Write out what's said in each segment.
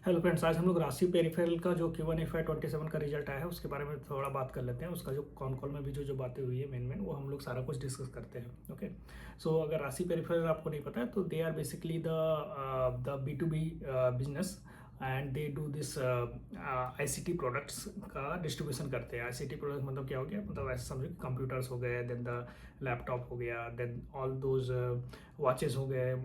Hello friends, आज हम लोग राशि पेरिफेरल का जो Q1 FY 27 का रिजल्ट आया है उसके बारे में थोड़ा बात कर लेते हैं। उसका जो कॉन कॉल में भी जो जो बातें हुई है मेन वो हम लोग सारा कुछ डिस्कस करते हैं। ओके, सो अगर राशि पेरिफेरल आपको नहीं पता है तो they are basically the B2B business and they do this ICT products का डिस्ट्रीब्यूशन करते हैं। ICT प्रोडक्ट मतलब क्या हो गया, मतलब ऐसे समझो कि कंप्यूटर्स हो गए, देन द लैपटॉप हो गया, देन ऑल दोज वॉचेस हो गए,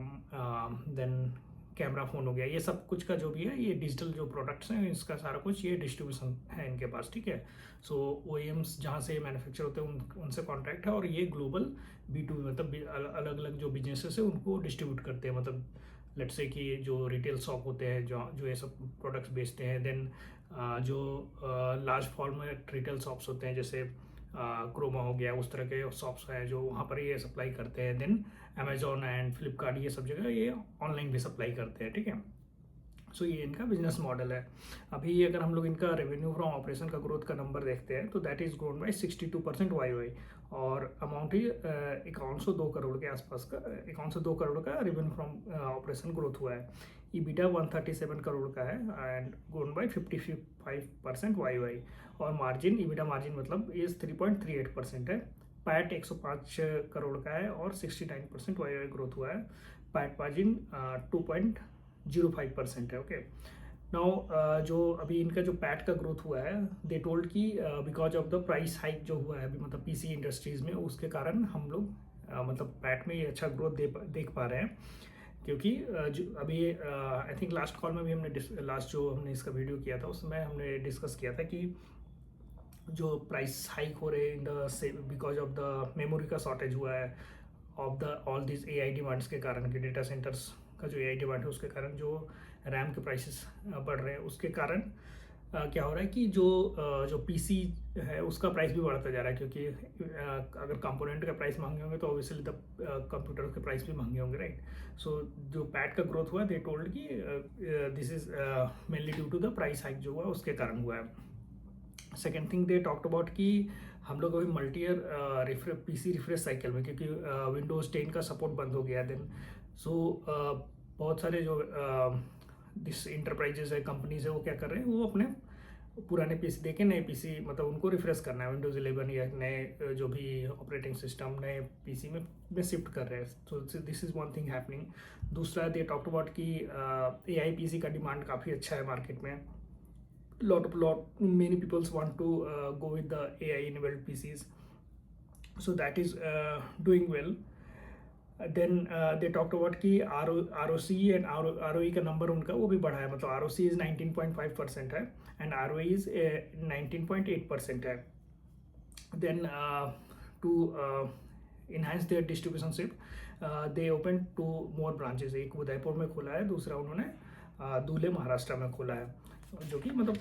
देन कैमरा फ़ोन हो गया, ये सब कुछ का जो भी है ये डिजिटल जो प्रोडक्ट्स हैं इसका सारा कुछ ये डिस्ट्रीब्यूशन है इनके पास। ठीक है, सो OEMs जहाँ से मैन्युफैक्चर होते हैं उनसे कॉन्ट्रैक्ट है और ये ग्लोबल B2B मतलब अलग अलग जो बिजनेसेस है उनको डिस्ट्रीब्यूट करते हैं। मतलब लेट्स से कि जो रिटेल शॉप होते हैं जो जो ये सब प्रोडक्ट्स बेचते हैं, देन जो लार्ज फॉर्मेट रिटेल शॉप्स होते हैं जैसे क्रोमा हो गया, उस तरह के शॉप्स हैं जो वहाँ पर ये सप्लाई करते हैं। देन अमेजोन एंड फ्लिपकार्ट ये सब जगह ये ऑनलाइन भी सप्लाई करते हैं। ठीक है, सो ये इनका बिजनेस मॉडल है। अभी अगर हम लोग इनका रेवेन्यू फ्रॉम ऑपरेशन का ग्रोथ का नंबर देखते हैं तो that is grown by 62% YoY और अमाउंट ही 5102 करोड़ के आसपास का, 5102 करोड़ का रेवेन्यू फ्रॉम ऑपरेशन ग्रोथ हुआ है। EBITDA 137 करोड़ का है एंड ग्रोन बाय 55% YoY और मार्जिन, EBITDA मार्जिन मतलब इज 3.38% है। पैट 105 करोड़ का है और 69% YoY ग्रोथ हुआ है। पैट मार्जिन 2.05% है। ओके, नाउ जो अभी इनका जो पैट का ग्रोथ हुआ है दे टोल्ड कि because of the price hike जो हुआ है अभी मतलब PC इंडस्ट्रीज में, उसके कारण हम लोग मतलब पैट में ये अच्छा ग्रोथ देख पा रहे हैं। क्योंकि जो अभी आई थिंक लास्ट कॉल में भी हमने लास्ट जो हमने इसका वीडियो किया था उसमें हमने डिस्कस किया था कि जो प्राइस हाइक हो रहे हैं in the because of the memory का शॉर्टेज हुआ है of the all this AI demands के कारण, कि डेटा सेंटर्स का जो AI डिमांड है उसके कारण जो रैम के प्राइसेस बढ़ रहे हैं उसके कारण क्या हो रहा है कि जो PC है उसका प्राइस भी बढ़ता जा रहा है। क्योंकि अगर कंपोनेंट का प्राइस महंगे होंगे तो ऑब्वियसली द कंप्यूटर के प्राइस भी महंगे होंगे, राइट। सो जो पैट का ग्रोथ हुआ दे टोल्ड कि this is mainly due to the price hike जो हुआ उसके कारण हुआ है। Second thing they talked about कि हम लोग अभी multi year PC refresh cycle में, क्योंकि विंडोज 10 का सपोर्ट बंद हो गया देन सो बहुत सारे जो दिस इंटरप्राइजेज है, कंपनीज है, वो क्या कर रहे हैं, वो अपने पुराने PC देके नए PC मतलब उनको रिफ्रेश करना है, विंडोज 11 या नए जो भी ऑपरेटिंग सिस्टम नए PC में शिफ्ट कर रहे हैं। तो this is one thing happening. दूसरा दे टॉक्ट अबाउट कि AI PC का डिमांड काफ़ी अच्छा है मार्केट में। Many people want to go with the AI enabled PCs, so that is doing well. Then they talked about कि ROC एंड ROE का number उनका वो भी बढ़ा है, मतलब ROC इज 19.5% है एंड ROE इज 19.8% है। Then to enhance their distributionship they opened 2 more branches, एक उदयपुर में खोला है, दूसरा उन्होंने दूल्हे महाराष्ट्र में खोला है, जो कि मतलब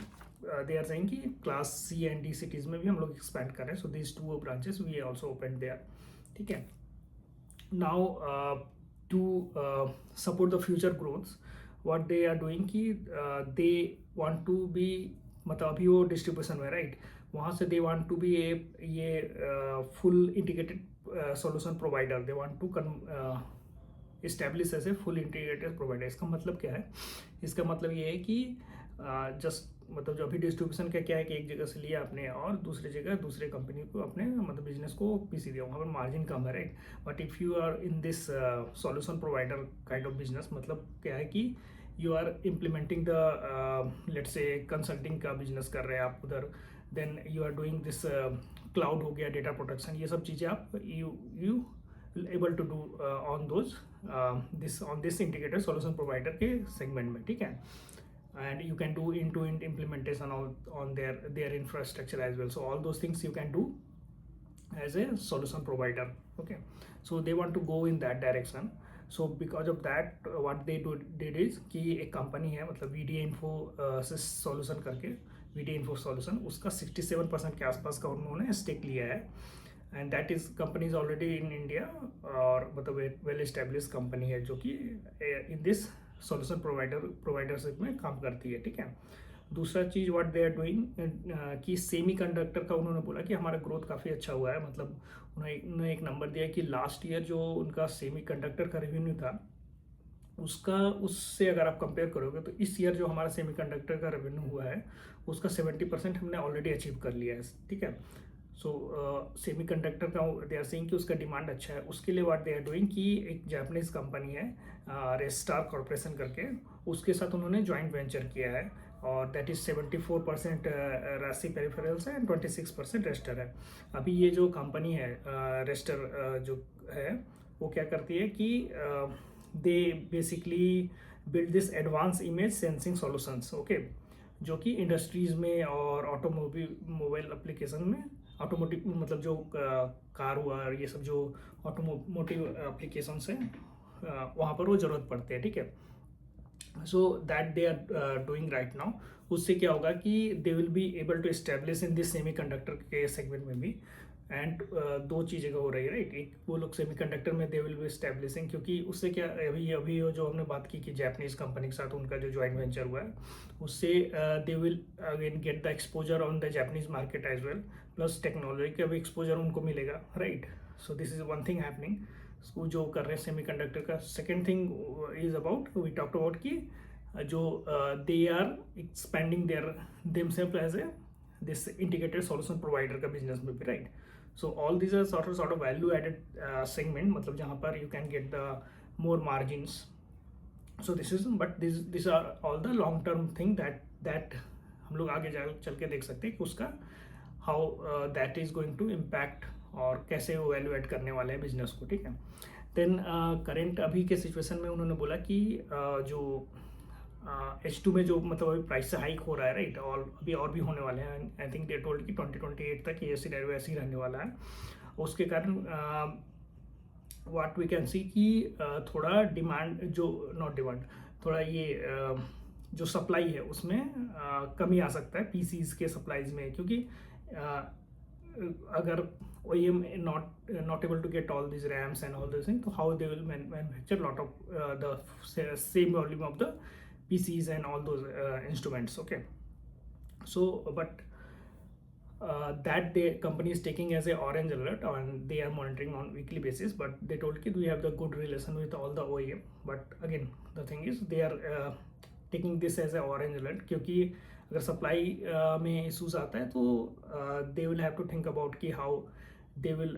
दे आर सेइंग कि class C and D cities में भी हम लोग एक्सपैंड कर रहे हैं। So this 2 branches we also open there. ठीक है, now to support the future growths what they are doing कि दे वांट टू बी, मतलब अभी वो डिस्ट्रीब्यूशन में, राइट, वहाँ से दे वांट टू बी ये full integrated solution provider. They want to establish as a full integrated provider. इसका मतलब क्या है, इसका मतलब ये है कि जस्ट मतलब जो अभी डिस्ट्रीब्यूशन का क्या है कि एक जगह से लिया आपने और दूसरी जगह दूसरे कंपनी को अपने मतलब बिजनेस को PC दिया, वहाँ पर मार्जिन कम है, right. But if you are in this solution provider kind of business, मतलब क्या है कि you are implementing the let's say consulting का बिजनेस कर रहे हैं आप उधर, then you are doing this cloud हो गया, डेटा प्रोटेक्शन, ये सब चीज़ें आप you able to do on this integrated solution provider के segment में। ठीक है, and you can do end-to-end implementation on their infrastructure as well. So all those things you can do as a solution provider. Okay, so they want to go in that direction. So because of that what they did is कि एक company है मतलब VDA Info solution करके, VDA Info solution उसका 67% के आसपास का उन्होंने स्टेक लिया है and that is company is already in India और मतलब वेल एस्टेब्लिश कंपनी है जो कि इन दिस सॉल्यूशन प्रोवाइडरशिप में काम करती है। ठीक है, दूसरा चीज़ व्हाट दे आर डूइंग कि सेमी कंडक्टर का उन्होंने बोला कि हमारा ग्रोथ काफ़ी अच्छा हुआ है। मतलब उन्होंने एक नंबर दिया कि लास्ट ईयर जो उनका सेमी कंडक्टर का रेवेन्यू था उसका उससे अगर आप कंपेयर करोगे तो इस ईयर जो हमारा सेमीकंडक्टर का रेवेन्यू हुआ है उसका 70% हमने ऑलरेडी अचीव कर लिया है, ठीक है। सो सेमीकंडक्टर का दे आर सेइंग कि उसका डिमांड अच्छा है। उसके लिए व्हाट दे आर डूइंग कि एक जापानीज कंपनी है रेस्टार कॉर्पोरेशन करके, उसके साथ उन्होंने जॉइंट वेंचर किया है और दैट इज 74% राशि पेरिफेरल्स है एंड 26% रेस्टर है। अभी ये जो कंपनी है रेस्टर जो है वो क्या करती है कि they basically build this advance image sensing solutions, okay, जो कि इंडस्ट्रीज में और मोबाइल एप्लीकेशन में, ऑटोमोटिव मतलब जो कार हुआ और ये सब जो ऑटोमोटिव एप्लीकेशंस हैं वहाँ पर वो ज़रूरत पड़ते हैं, ठीक है। So that they are doing right now. उससे क्या होगा कि they will be able to establish in this semiconductor के सेगमेंट में भी। एंड दो चीज़ें का हो रही है, राइट। एक वो लोग सेमीकंडक्टर में दे विल बी एस्टेब्लिशिंग, क्योंकि उससे क्या अभी अभी जो हमने बात की कि जापानीज कंपनी के साथ उनका जो जॉइंट वेंचर हुआ है उससे they will again get the exposure on the Japanese market as well, plus technology का भी एक्सपोजर उनको मिलेगा, right. So this is one thing happening जो कर रहे हैं सेमीकंडक्टर का। Second thing is about we talked about कि जो they are expanding their themselves as a this integrated solution provider का बिजनेस में भी, right. So all this are sort of value added segment, मतलब जहाँ पर you can get the more margins. So this is but this are all the long term thing that हम लोग आगे चल के देख सकते हैं कि उसका how that is going to impact और कैसे वो वैल्यू एड करने वाले हैं बिजनेस को, ठीक है। देन करेंट अभी के सिचुएशन में उन्होंने बोला कि जो H2 में जो मतलब अभी प्राइस से हाइक हो रहा है, राइट, और अभी और भी होने वाले हैं। आई थिंक दे टोल्ड कि 2028 तक ये सिनेरियो ऐसे ही रहने वाला है। उसके कारण व्हाट वी कैन सी कि थोड़ा डिमांड जो नॉट डिमांड थोड़ा ये जो सप्लाई है उसमें कमी आ सकता है पीसीज के सप्लाईज में, क्योंकि अगर OEM not able to get all these RAMs and all those things, so how they will manufacture lot of the same volume of the PCs and all those instruments, okay. So but that the company is taking as a orange alert and they are monitoring on weekly basis, but they told that we have the good relation with all the OEM, but again the thing is they are taking this as a orange alert, क्योंकि अगर supply में issues आता है तो they will have to think about कि how they will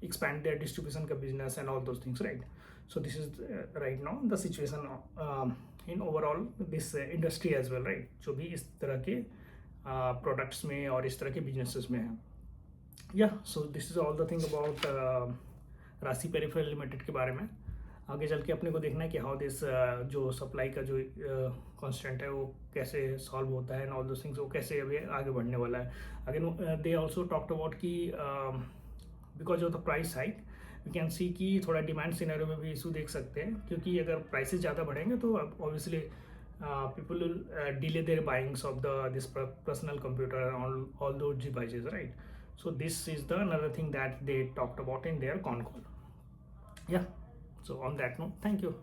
expand their distribution का business and all those things, right. So this is right now the situation in overall this industry as well, right, जो भी इस तरह के products में और इस तरह के बिजनेसेस में है। या सो this is all the thing about राशि पेरिफेरल लिमिटेड के बारे में। आगे चल के अपने को देखना है कि हाउ दिस जो सप्लाई का जो कांस्टेंट है वो कैसे सॉल्व होता है एंड ऑल दोस थिंग्स, वो कैसे अभी आगे बढ़ने वाला है। Again they also talked about कि because of the price hike we can see कि थोड़ा डिमांड सिनेरियो में भी इशू देख सकते हैं, क्योंकि अगर प्राइसेस ज़्यादा बढ़ेंगे तो obviously people will delay their buyings of this personal computer and all those devices, right. So this is the another thing that they talked about in their con call. Yeah, so on that note, thank you.